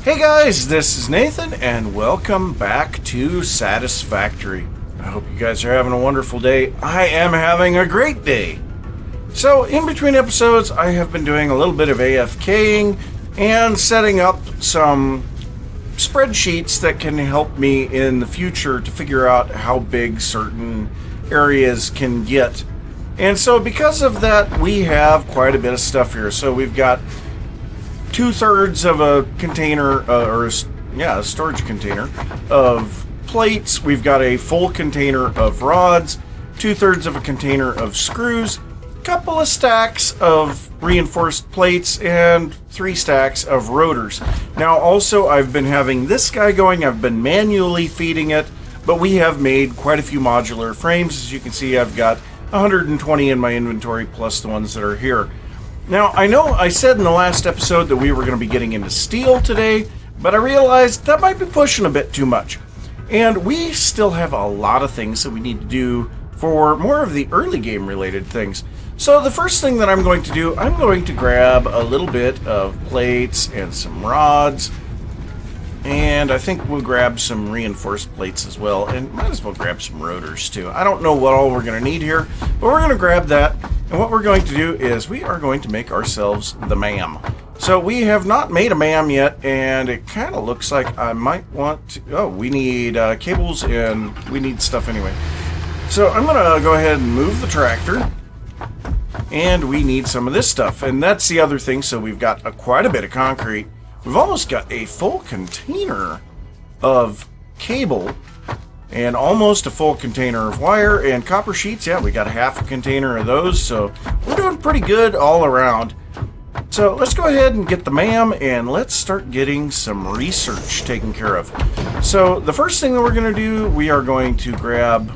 Hey guys, this is Nathan, and welcome back to Satisfactory. I hope you guys are having a wonderful day. I am having a great day. So, in between episodes, I have been doing a little bit of AFKing and setting up some spreadsheets that can help me in the future to figure out how big certain areas can get. And so, because of that, we have quite a bit of stuff here. So, we've got 2/3 of a container, a storage container of plates. We've got a full container of rods, 2/3 of a container of screws, a couple of stacks of reinforced plates, and 3 stacks of rotors. Now, also, I've been having this guy going. I've been manually feeding it, but we have made quite a few modular frames. As you can see, I've got 120 in my inventory, plus the ones that are here. Now, I know I said in the last episode that we were going to be getting into steel today, but I realized that might be pushing a bit too much. And we still have a lot of things that we need to do for more of the early game related things. So the first thing that I'm going to do, I'm going to grab a little bit of plates and some rods. And I think we'll grab some reinforced plates as well, and might as well grab some rotors too. I don't know what all we're going to need here, but we're going to grab that. And what we're going to do is we are going to make ourselves the MAM. So we have not made a MAM yet, and it kind of looks like I might want to... Oh, we need cables, and we need stuff anyway. So I'm going to go ahead and move the tractor, and we need some of this stuff. And that's the other thing, so we've got quite a bit of concrete. We've almost got a full container of cable and almost a full container of wire and copper sheets. Yeah, we got a half a container of those, so we're doing pretty good all around. So let's go ahead and get the MAM, and let's start getting some research taken care of. So the first thing that we're going to do, we are going to grab,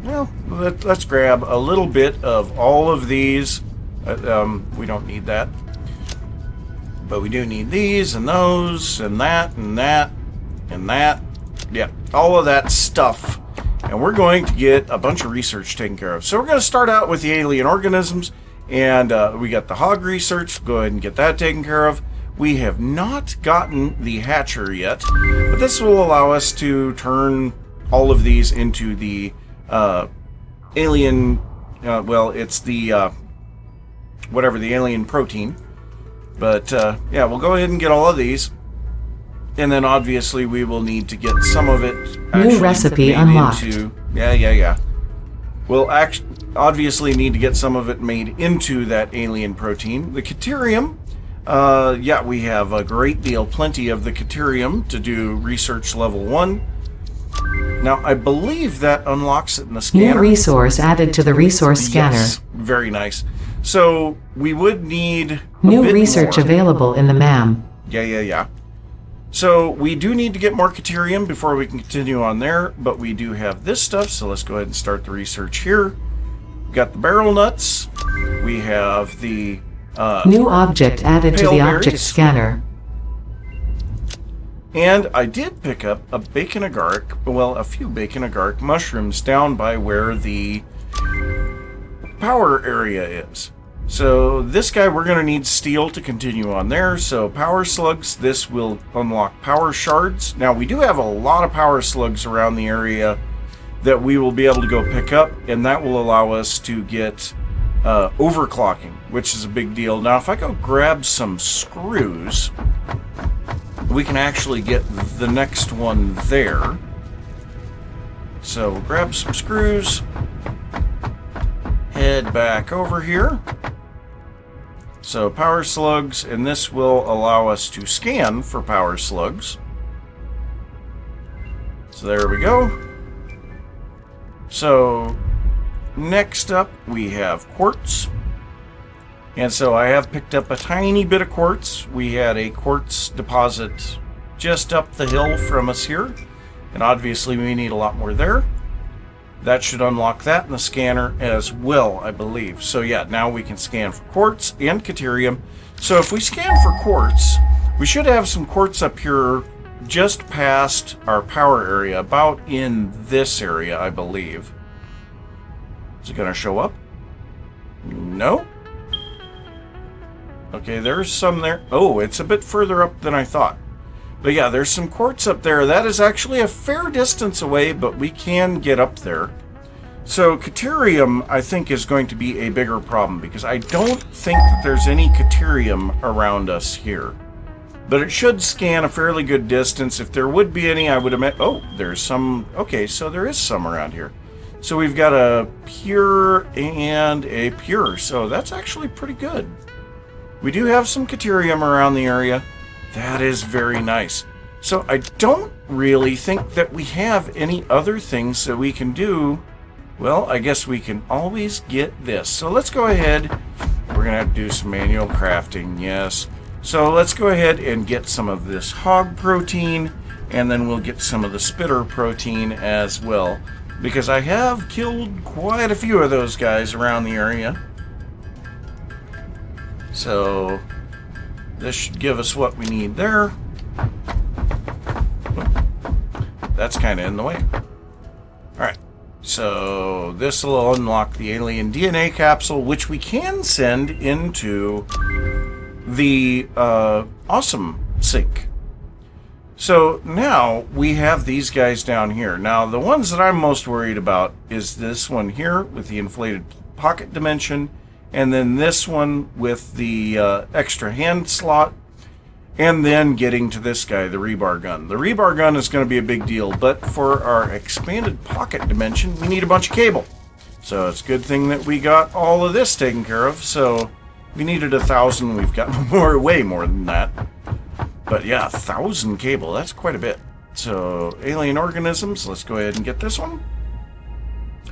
well, let's grab a little bit of all of these. We don't need that. But we do need these and those and that and that and that. Yeah, all of that stuff. And we're going to get a bunch of research taken care of. So we're going to start out with the alien organisms. And we got the hog research. Go ahead and get that taken care of. We have not gotten the hatcher yet. But this will allow us to turn all of these into the alien... well, it's the... whatever, the alien protein. But, yeah, we'll go ahead and get all of these. And then, obviously, we will need to get some of it New recipe unlocked. We'll obviously need to get some of it made into that alien protein. The Caterium, yeah, we have a great deal, plenty of the Caterium to do research level 1. Now, I believe that unlocks it in the scanner. New resource added to the resource scanner. Yes, very nice. So, we would need new research available in the MAM. Yeah. So, we do need to get more Caterium before we can continue on there, but we do have this stuff, so let's go ahead and start the research here. We've got the barrel nuts. We have the... new object added to the object scanner. And I did pick up a bacon agaric, well, a few bacon agaric mushrooms down by where the power area is. So this guy, we're going to need steel to continue on there. So power slugs, this will unlock power shards. Now we do have a lot of power slugs around the area that we will be able to go pick up, and that will allow us to get overclocking, which is a big deal. Now if I go grab some screws, we can actually get the next one there. So we'll grab some screws, head back over here. So power slugs, and this will allow us to scan for power slugs. So there we go. So next up we have quartz. And so I have picked up a tiny bit of quartz. We had a quartz deposit just up the hill from us here. And obviously we need a lot more there. That should unlock that in the scanner as well, I believe. So yeah, now we can scan for quartz and Caterium. So if we scan for quartz, we should have some quartz up here just past our power area, about in this area, I believe. Is it going to show up? No. Okay, there's some there. Oh, it's a bit further up than I thought. But yeah, there's some quartz up there. That is actually a fair distance away, but we can get up there. So Caterium, I think, is going to be a bigger problem because I don't think that there's any Caterium around us here. But it should scan a fairly good distance. If there would be any, I would admit... Oh, there's some... Okay, so there is some around here. So we've got a pure and a pure. So that's actually pretty good. We do have some Caterium around the area. That is very nice. So I don't really think that we have any other things that we can do. Well, I guess we can always get this. So let's go ahead. We're going to have to do some manual crafting. Yes. So let's go ahead and get some of this hog protein, and then we'll get some of the spitter protein as well, because I have killed quite a few of those guys around the area. So this should give us what we need there. That's kind of in the way. Alright, so this will unlock the alien DNA capsule, which we can send into the awesome sink. So now we have these guys down here. Now the ones that I'm most worried about is this one here with the inflated pocket dimension, and then this one with the extra hand slot, and then getting to this guy, the rebar gun. The rebar gun is going to be a big deal, but for our expanded pocket dimension, we need a bunch of cable. So it's a good thing that we got all of this taken care of. So we needed 1,000. We've got way more than that. But yeah, 1,000 cable. That's quite a bit. So alien organisms. Let's go ahead and get this one.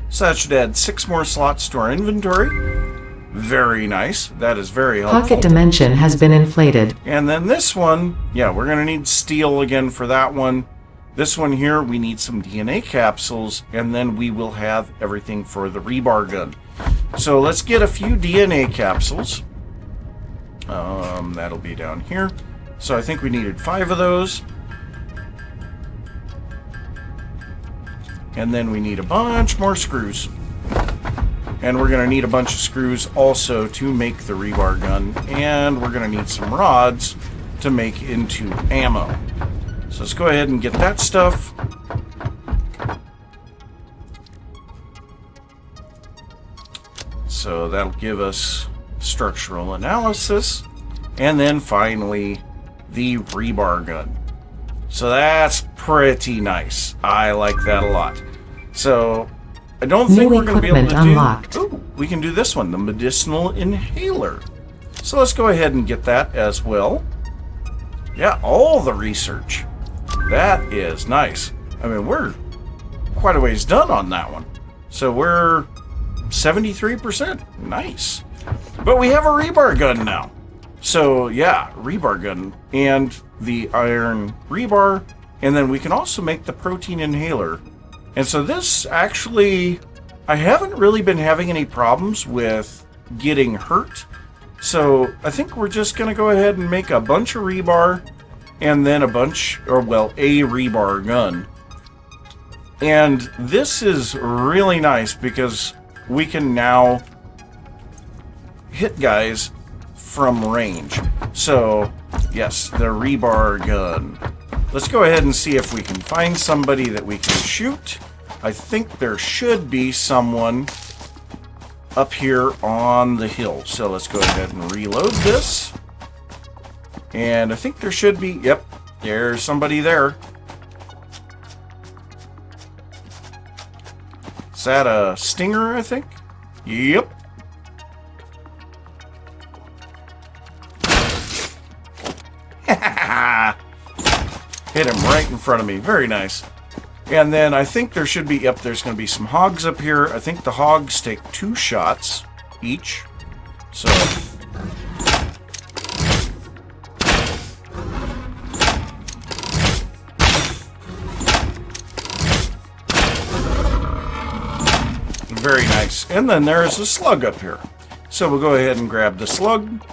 So that should add 6 more slots to our inventory. Very nice. That is very helpful. Pocket dimension has been inflated. And then this one, yeah, we're going to need steel again for that one. This one here, we need some DNA capsules, and then we will have everything for the rebar gun. So let's get a few DNA capsules. That'll be down here. So I think we needed 5 of those. And then we need a bunch more screws. And we're going to need a bunch of screws also to make the rebar gun. And we're going to need some rods to make into ammo. So let's go ahead and get that stuff. So that'll give us structural analysis. And then finally, the rebar gun. So that's pretty nice. I like that a lot. So I don't think we're going to be able to unlocked. Ooh, we can do this one, the medicinal inhaler. So let's go ahead and get that as well. Yeah, all the research. That is nice. I mean, we're quite a ways done on that one. So we're 73%. Nice. But we have a rebar gun now. So yeah, rebar gun and the iron rebar. And then we can also make the protein inhaler. And so this actually, I haven't really been having any problems with getting hurt. So I think we're just going to go ahead and make a bunch of rebar and then a rebar gun. And this is really nice because we can now hit guys from range. So yes, the rebar gun. Let's go ahead and see if we can find somebody that we can shoot. I think there should be someone up here on the hill. So let's go ahead and reload this. And I think there should be, yep, there's somebody there. Is that a stinger, I think? Yep. Hit him right in front of me. Very nice. And then I think there should be, yep, there's going to be some hogs up here. I think the hogs take 2 shots each. So very nice. And then there's a slug up here. So we'll go ahead and grab the slug.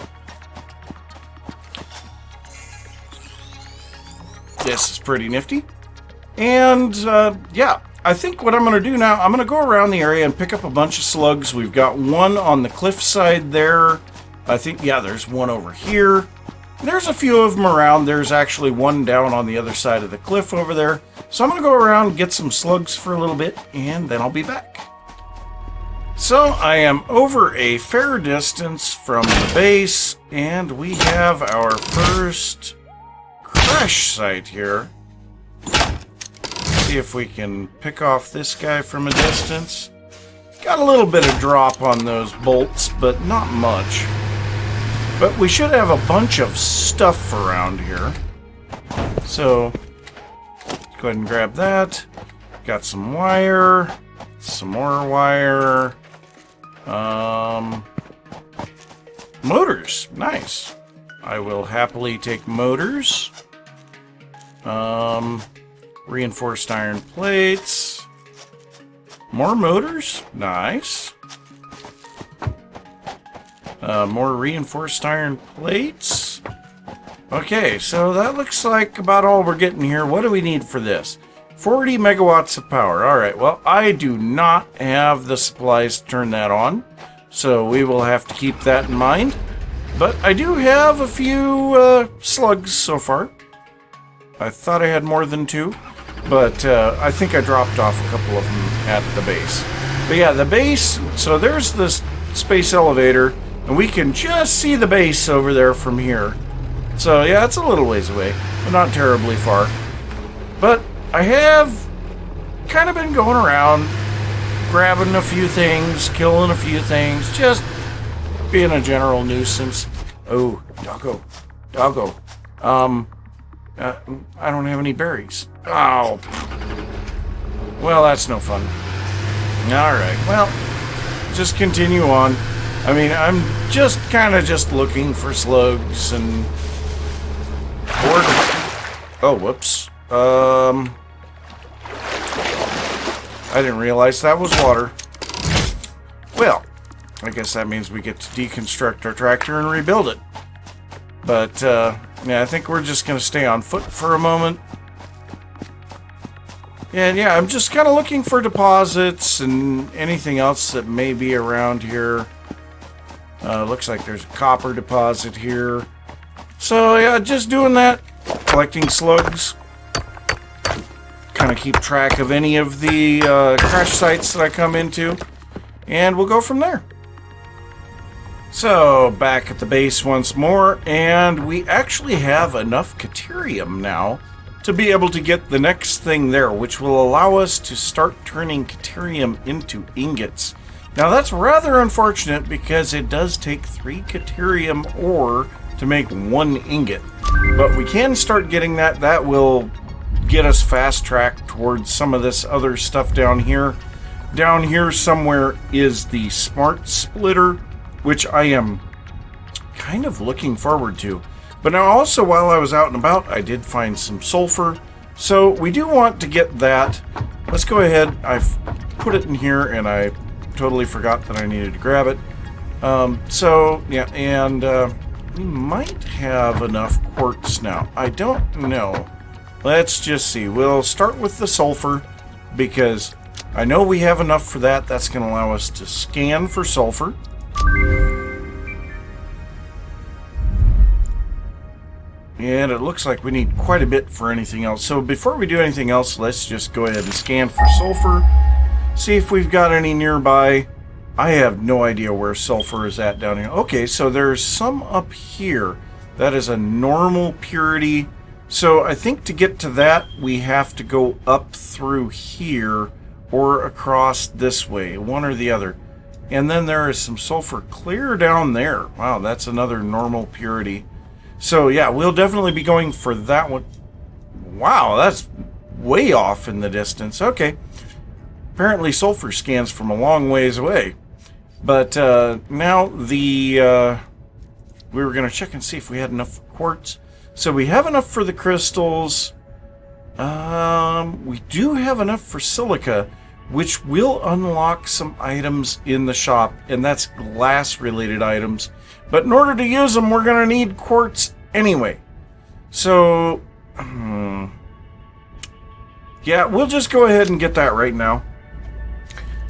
This is pretty nifty. And yeah, I think what I'm going to do now, I'm going to go around the area and pick up a bunch of slugs. We've got one on the cliff side there. I think, yeah, there's one over here. There's a few of them around. There's actually one down on the other side of the cliff over there. So I'm going to go around and get some slugs for a little bit, and then I'll be back. So I am over a fair distance from the base, and we have our first crash site here. See if we can pick off this guy from a distance. Got a little bit of drop on those bolts, but not much. But we should have a bunch of stuff around here. So, let's go ahead and grab that. Got some wire, some more wire. Motors, nice. I will happily take motors. Reinforced iron plates. More motors, nice. More reinforced iron plates. Okay, so that looks like about all we're getting here. What do we need for this? 40 megawatts of power. Alright, well, I do not have the supplies to turn that on, so we will have to keep that in mind. But I do have a few slugs so far. I thought I had more than 2, but I think I dropped off a couple of them at the base. But yeah, the base, so there's this space elevator, and we can just see the base over there from here. So yeah, it's a little ways away, but not terribly far. But I have kind of been going around, grabbing a few things, killing a few things, just being a general nuisance. Oh, doggo. I don't have any berries. Oh. Well, that's no fun. Alright, well, just continue on. I mean, I'm just kind of just looking for slugs and... Oh, whoops. I didn't realize that was water. Well, I guess that means we get to deconstruct our tractor and rebuild it. But, yeah, I think we're just going to stay on foot for a moment. And yeah, I'm just kind of looking for deposits and anything else that may be around here. Looks like there's a copper deposit here. So yeah, just doing that. Collecting slugs. Kind of keep track of any of the crash sites that I come into. And we'll go from there. So, back at the base once more, and we actually have enough Caterium now to be able to get the next thing there, which will allow us to start turning Caterium into ingots. Now, that's rather unfortunate because it does take 3 Caterium ore to make 1 ingot. But we can start getting that. That will get us fast-tracked towards some of this other stuff down here. Down here somewhere is the Smart Splitter, which I am kind of looking forward to. But now also, while I was out and about, I did find some sulfur. So we do want to get that. Let's go ahead. I've put it in here, and I totally forgot that I needed to grab it. So, yeah, and we might have enough quartz now. I don't know. Let's just see. We'll start with the sulfur, because I know we have enough for that. That's going to allow us to scan for sulfur. And it looks like we need quite a bit for anything else. So before we do anything else, let's just go ahead and scan for sulfur. See if we've got any nearby. I have no idea where sulfur is at down here. Okay, so there's some up here. That is a normal purity. So I think to get to that, we have to go up through here or across this way, one or the other. And then there is some sulfur clear down there. Wow, that's another normal purity. So yeah, we'll definitely be going for that one. Wow, that's way off in the distance. Okay. Apparently sulfur scans from a long ways away. But now we were going to check and see if we had enough quartz. So we have enough for the crystals. We do have enough for silica, which will unlock some items in the shop, and that's glass-related items. But in order to use them, we're going to need quartz anyway. So, yeah, we'll just go ahead and get that right now.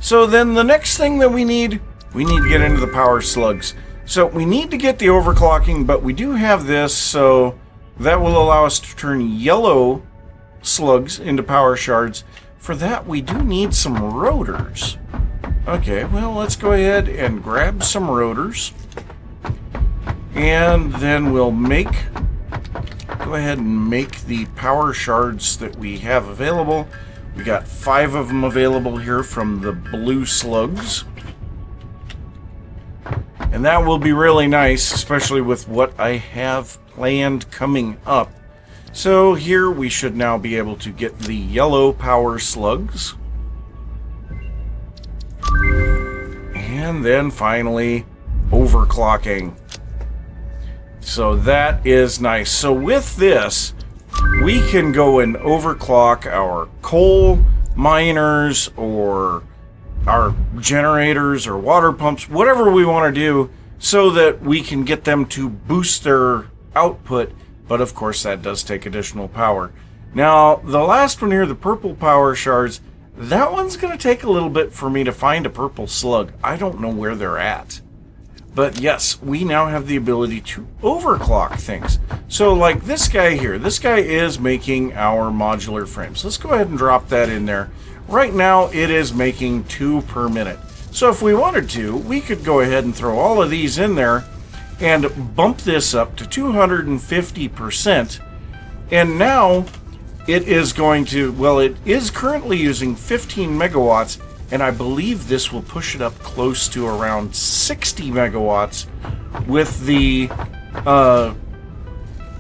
So then the next thing that we need to get into the power slugs. So we need to get the overclocking, but we do have this, so that will allow us to turn yellow slugs into power shards. For that, we do need some rotors. Okay, well, let's go ahead and grab some rotors. And then we'll go ahead and make the power shards that we have available. We got 5 of them available here from the blue slugs. And that will be really nice, especially with what I have planned coming up. So here we should now be able to get the yellow power slugs. And then finally, overclocking. So that is nice. So with this, we can go and overclock our coal miners or our generators or water pumps, whatever we want to do, so that we can get them to boost their output. But of course, that does take additional power. Now, the last one here, the purple power shards, that one's going to take a little bit for me to find a purple slug. I don't know where they're at. But yes, we now have the ability to overclock things. So like this guy here, this guy is making our modular frames. Let's go ahead and drop that in there. Right now, it is making 2 per minute. So if we wanted to, we could go ahead and throw all of these in there and bump this up to 250%. And now it is going to, well, it is currently using 15 megawatts, and I believe this will push it up close to around 60 megawatts with the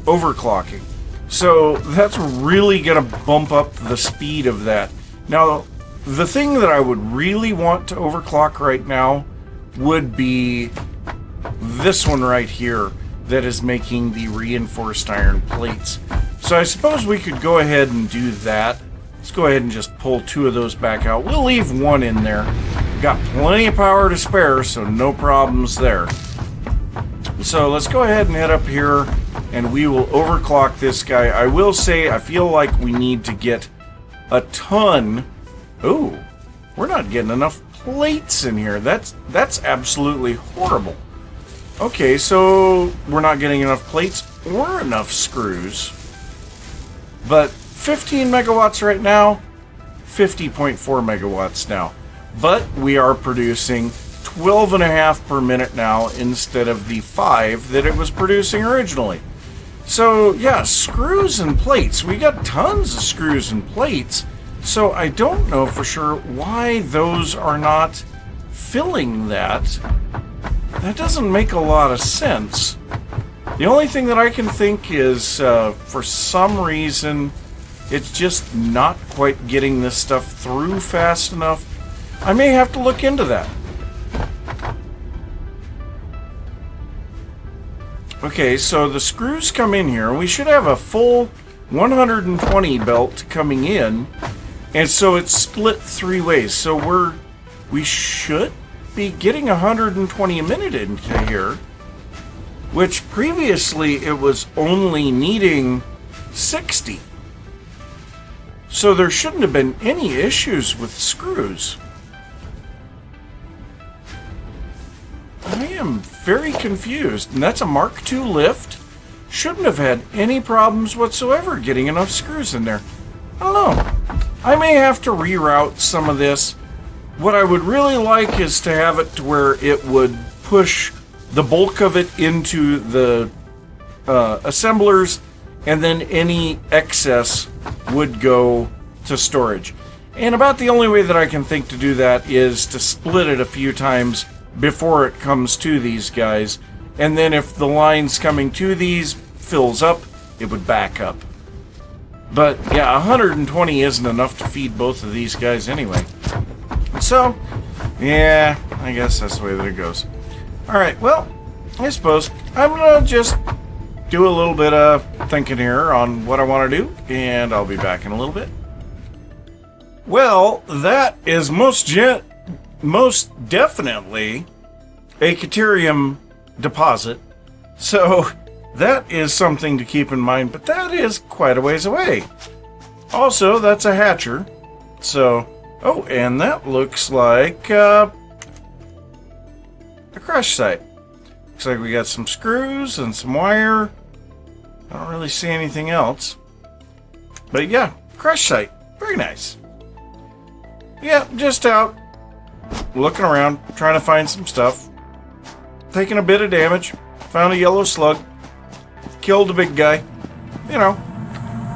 overclocking. So that's really going to bump up the speed of that. Now, the thing that I would really want to overclock right now would be this one right here that is making the reinforced iron plates. So I suppose we could go ahead and do that. Let's go ahead and just pull 2 of those back out. We'll leave 1 in there. Got plenty of power to spare, so no problems there. So let's go ahead and head up here, and we will overclock this guy. I will say, I feel like we need to get a ton. Ooh, we're not getting enough plates in here. That's absolutely horrible. Okay, so we're not getting enough plates or enough screws. But 15 megawatts right now, 50.4 megawatts now. But we are producing 12.5 per minute now instead of the 5 that it was producing originally. So yeah, screws and plates. We got tons of screws and plates. So I don't know for sure why those are not filling that. That doesn't make a lot of sense. The only thing that I can think is for some reason it's just not quite getting this stuff through fast enough. I may have to look into that. Okay, so the screws come in here, and we should have a full 120 belt coming in, and so it's split 3 ways. So we should be getting 120 a minute into here, which previously it was only needing 60. So there shouldn't have been any issues with screws. I am very confused, and that's a Mark II lift. Shouldn't have had any problems whatsoever getting enough screws in there. I don't know. I may have to reroute some of this. What I would really like is to have it to where it would push the bulk of it into the assemblers, and then any excess would go to storage. And about the only way that I can think to do that is to split it a few times before it comes to these guys, and then if the lines coming to these fills up, it would back up. But yeah, 120 isn't enough to feed both of these guys anyway. So yeah, I guess that's the way that it goes. Alright, well, I suppose I'm gonna just do a little bit of thinking here on what I want to do, and I'll be back in a little bit. Well, that is most definitely a Caterium deposit. So that is something to keep in mind, but that is quite a ways away. Also, that's a hatcher. So, oh, and that looks like a crush site. Looks like we got some screws and some wire. I don't really see anything else. But yeah, crash site. Very nice. Yeah, just out looking around, trying to find some stuff. Taking a bit of damage. Found a yellow slug. Killed a big guy. You know,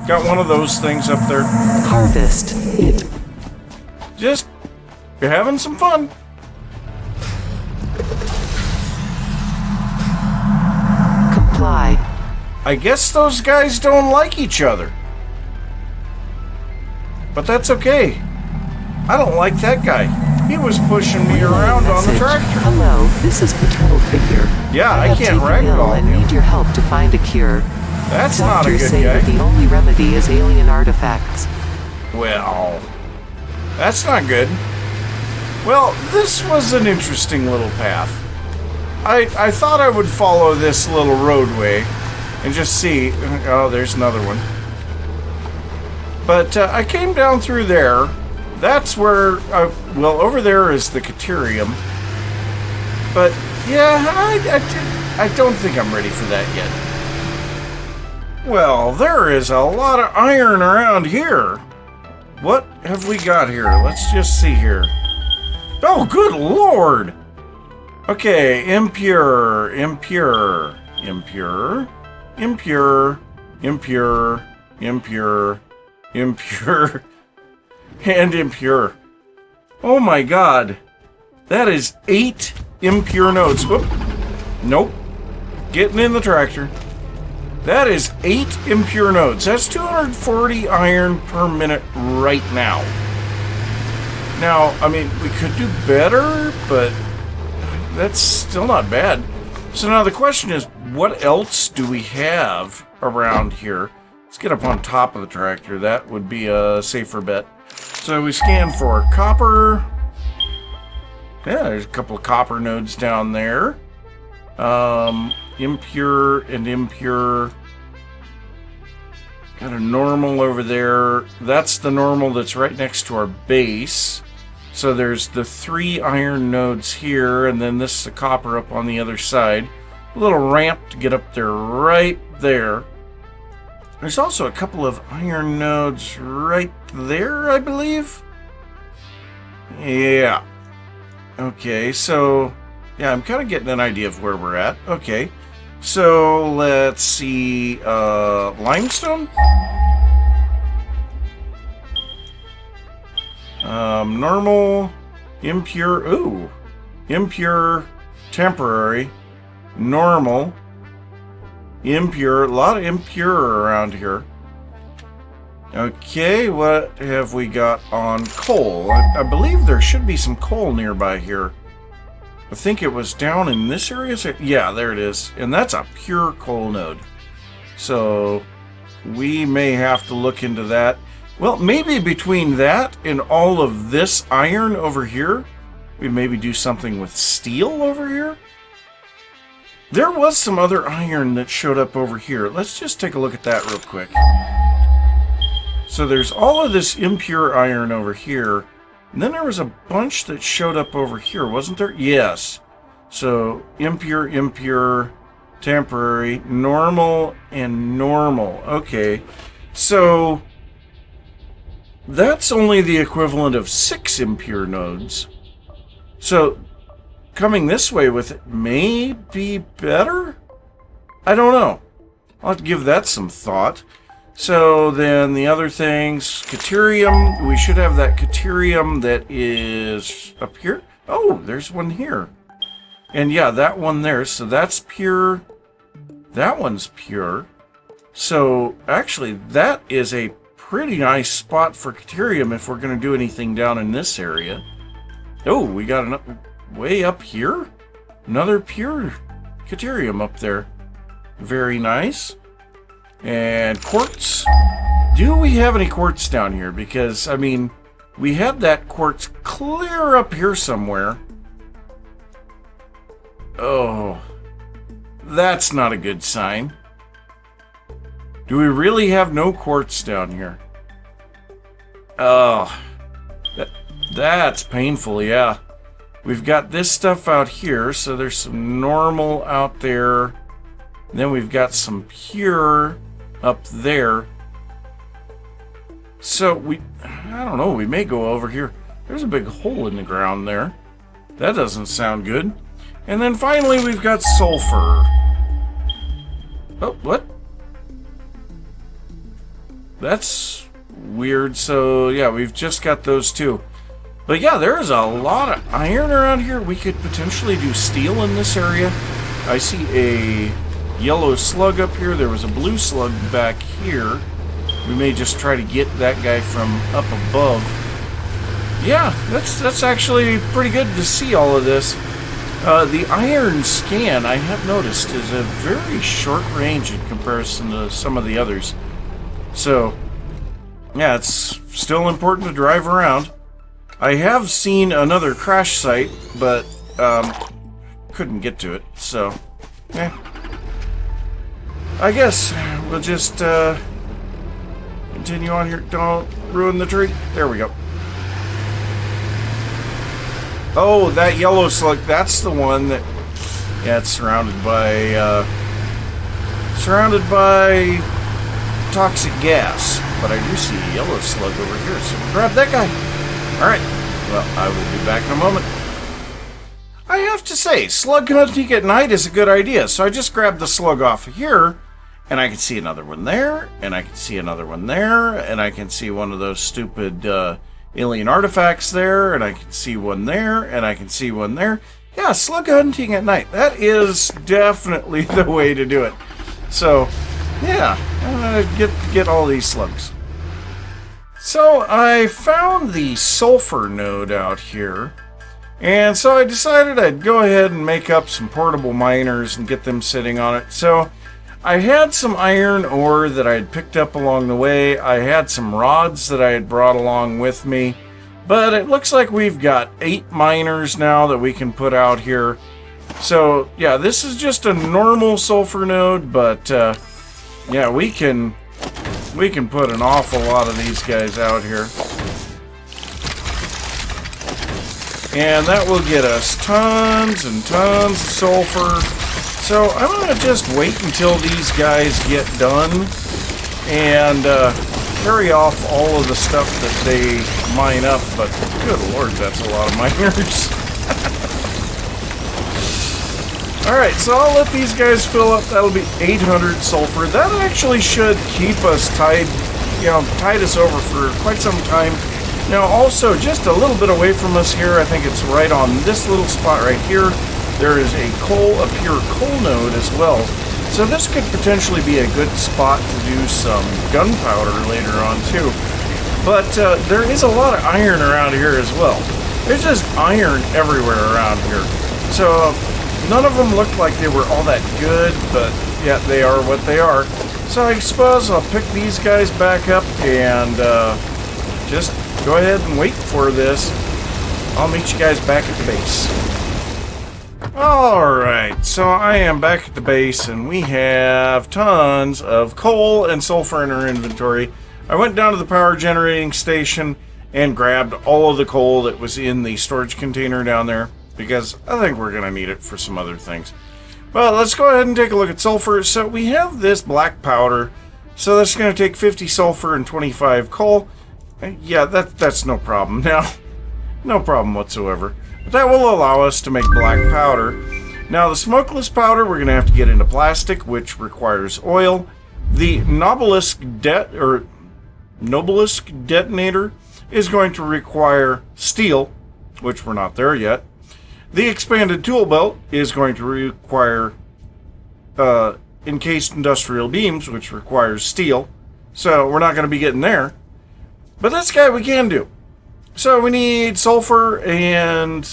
got one of those things up there. Harvest it. Just having some fun. Comply. I guess those guys don't like each other. But that's okay. I don't like that guy. He was pushing me around on the tractor. Hello, this is Patrol Figure. Yeah, I have can't taken ill ragdoll and him. need your help to find a cure. That's not a Doctors good say guy. that the only remedy is alien artifacts. Well, that's not good. Well, this was an interesting little path. I thought I would follow this little roadway and just see. Oh, there's another one. But I came down through there. That's where, well, over there is the Caterium. But, yeah, I don't think I'm ready for that yet. Well, there is a lot of iron around here. What have we got here? Let's just see here. Oh, good lord! Okay, impure, impure, impure, impure, impure, impure, impure, and impure. Oh my god. That is 8 impure nodes. Whoop. Nope. Getting in the tractor. That is 8 impure nodes. That's 240 iron per minute right now. Now, I mean, we could do better, but that's still not bad. So now the question is, what else do we have around here? Let's get up on top of the tractor. That would be a safer bet. So we scan for copper. Yeah, there's a couple of copper nodes down there. Impure and impure. Got a normal over there. That's the normal that's right next to our base. So there's the 3 iron nodes here, and then this is the copper up on the other side. A little ramp to get up there right there. There's also a couple of iron nodes right there, I believe. Yeah. Okay, so yeah, I'm kind of getting an idea of where we're at. Okay, so let's see. Limestone. Normal, impure. Ooh, impure, temporary, normal, impure. A lot of impure around here. Okay, what have we got on coal? I believe there should be some coal nearby here. I think it was down in this area. Yeah, there it is. And that's a pure coal node. So we may have to look into that. Well, maybe between that and all of this iron over here, we maybe do something with steel over here. There was some other iron that showed up over here. Let's just take a look at that real quick. So there's all of this impure iron over here. And then there was a bunch that showed up over here, wasn't there? Yes. So impure, impure, temporary, normal, and normal. Okay. So that's only the equivalent of 6 impure nodes. So coming this way with it may be better? I don't know. I'll have to give that some thought. So then the other things, Caterium, we should have that Caterium that is up here. Oh, there's one here. And yeah, that one there, so that's pure. That one's pure. So actually, that is a pretty nice spot for Caterium if we're going to do anything down in this area. Oh, we got another way up here. Another pure Caterium up there. Very nice. And quartz. Do we have any quartz down here? Because, I mean, we had that quartz clear up here somewhere. Oh, that's not a good sign. Do we really have no quartz down here? Oh, that's painful, yeah. We've got this stuff out here, so there's some normal out there. Then we've got some pure up there. So I don't know, we may go over here. There's a big hole in the ground there. That doesn't sound good. And then finally we've got sulfur. Oh, what? That's weird. So yeah, we've just got those two. But yeah, there's a lot of iron around here. We could potentially do steel in this area. I see a yellow slug up here. There was a blue slug back here. We may just try to get that guy from up above. Yeah, that's actually pretty good to see all of this. The iron scan, I have noticed, is a very short range in comparison to some of the others. So, yeah, it's still important to drive around. I have seen another crash site, but couldn't get to it, so, yeah. I guess we'll just continue on here. Don't ruin the tree. There we go. Oh, that yellow slug, that's the one that, yeah, it's surrounded by toxic gas. But I do see a yellow slug over here, so we'll grab that guy. Alright, well, I will be back in a moment. I have to say, slug hunting at night is a good idea, so I just grabbed the slug off of here, and I can see another one there, and I can see another one there, and I can see one of those stupid alien artifacts there, and I can see one there, and I can see one there. Yeah, slug hunting at night. That is definitely the way to do it. So, yeah, get all these slugs. So, I found the sulfur node out here, and so I decided I'd go ahead and make up some portable miners and get them sitting on it. So, I had some iron ore that I had picked up along the way. I had some rods that I had brought along with me. But it looks like we've got 8 miners now that we can put out here. So, yeah, this is just a normal sulfur node, but, yeah, we can put an awful lot of these guys out here. And that will get us tons and tons of sulfur. So I'm going to just wait until these guys get done and carry off all of the stuff that they mine up. But good lord, that's a lot of miners. Alright, so I'll let these guys fill up. That'll be 800 sulfur. That actually should keep us tide us over for quite some time. Now also, just a little bit away from us here, I think it's right on this little spot right here. There is a pure coal node as well. So this could potentially be a good spot to do some gunpowder later on too. But there is a lot of iron around here as well. There's just iron everywhere around here. So none of them looked like they were all that good, but yet they are what they are. So I suppose I'll pick these guys back up and just go ahead and wait for this. I'll meet you guys back at the base. Alright, so I am back at the base and we have tons of coal and sulfur in our inventory. I went down to the power generating station and grabbed all of the coal that was in the storage container down there because I think we're going to need it for some other things. Well, let's go ahead and take a look at sulfur. So we have this black powder, so that's going to take 50 sulfur and 25 coal. Yeah, that's no problem now. No problem whatsoever. But that will allow us to make black powder. Now the smokeless powder we're going to have to get into plastic, which requires oil. The Nobilisk detonator is going to require steel, which we're not there yet. The expanded tool belt is going to require encased industrial beams, which requires steel. So we're not going to be getting there. But this guy we can do. So we need sulfur and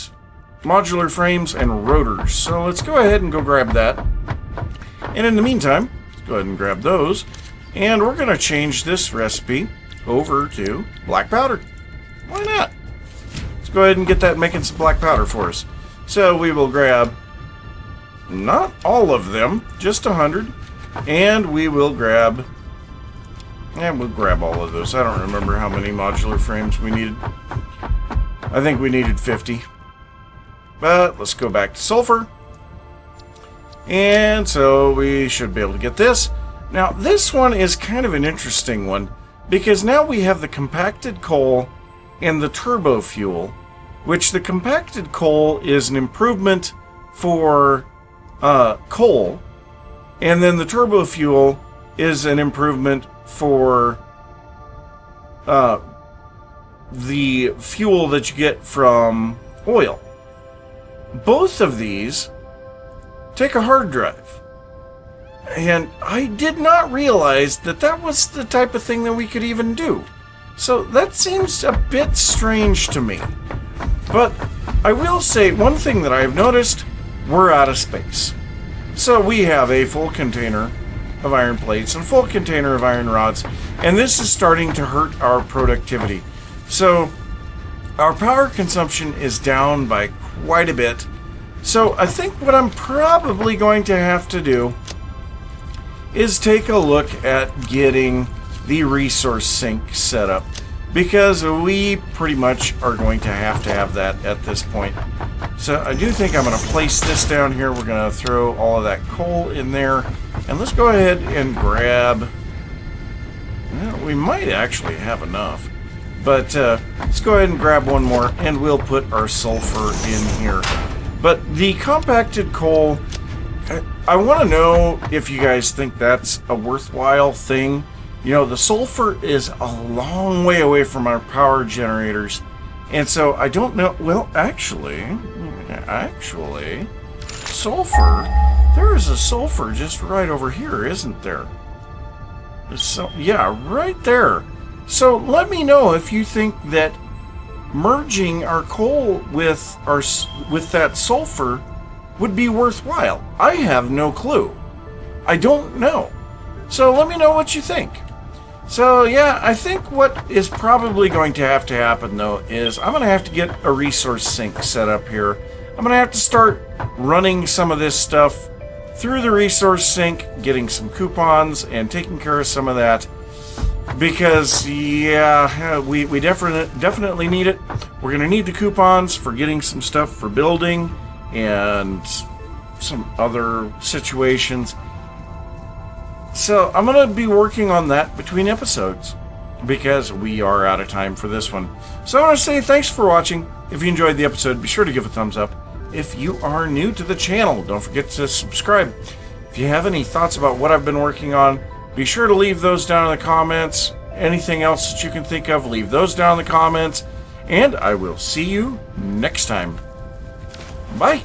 modular frames and rotors. So let's go ahead and go grab that. And in the meantime, let's go ahead and grab those. And we're going to change this recipe over to black powder. Why not? Let's go ahead and get that making some black powder for us. So we will grab, not all of them, just 100. And we will grab... and we'll grab all of those. I don't remember how many modular frames we needed. I think we needed 50. But let's go back to sulfur. And so we should be able to get this. Now, this one is kind of an interesting one, because now we have the compacted coal and the turbo fuel, which the compacted coal is an improvement for coal, and then the turbo fuel is an improvement for the fuel that you get from oil. Both of these take a hard drive. And I did not realize that that was the type of thing that we could even do. So that seems a bit strange to me. But I will say one thing that I've noticed, we're out of space. So we have a full container of iron plates and a full container of iron rods, and this is starting to hurt our productivity. So our power consumption is down by quite a bit. So I think what I'm probably going to have to do is take a look at getting the resource sink set up, because we pretty much are going to have that at this point. So I do think I'm going to place this down here. We're going to throw all of that coal in there, and let's go ahead and grab, well, we might actually have enough, but let's go ahead and grab one more, and we'll put our sulfur in here. But the compacted coal, I want to know if you guys think that's a worthwhile thing. You know, the sulfur is a long way away from our power generators, and so I don't know. Well, actually, sulfur, there is a sulfur just right over here, isn't there? So, yeah, right there. So let me know if you think that merging our coal with that sulfur would be worthwhile. I have no clue. I don't know. So let me know what you think. So yeah, I think what is probably going to happen though is I'm going to have to get a resource sink set up here. I'm going to have to start running some of this stuff through the resource sink, getting some coupons and taking care of some of that. Because yeah, we definitely need it. We're going to need the coupons for getting some stuff for building and some other situations. So I'm going to be working on that between episodes, because we are out of time for this one. So I want to say thanks for watching. If you enjoyed the episode, be sure to give a thumbs up. If you are new to the channel, don't forget to subscribe. If you have any thoughts about what I've been working on, be sure to leave those down in the comments. Anything else that you can think of, leave those down in the comments. And I will see you next time. Bye.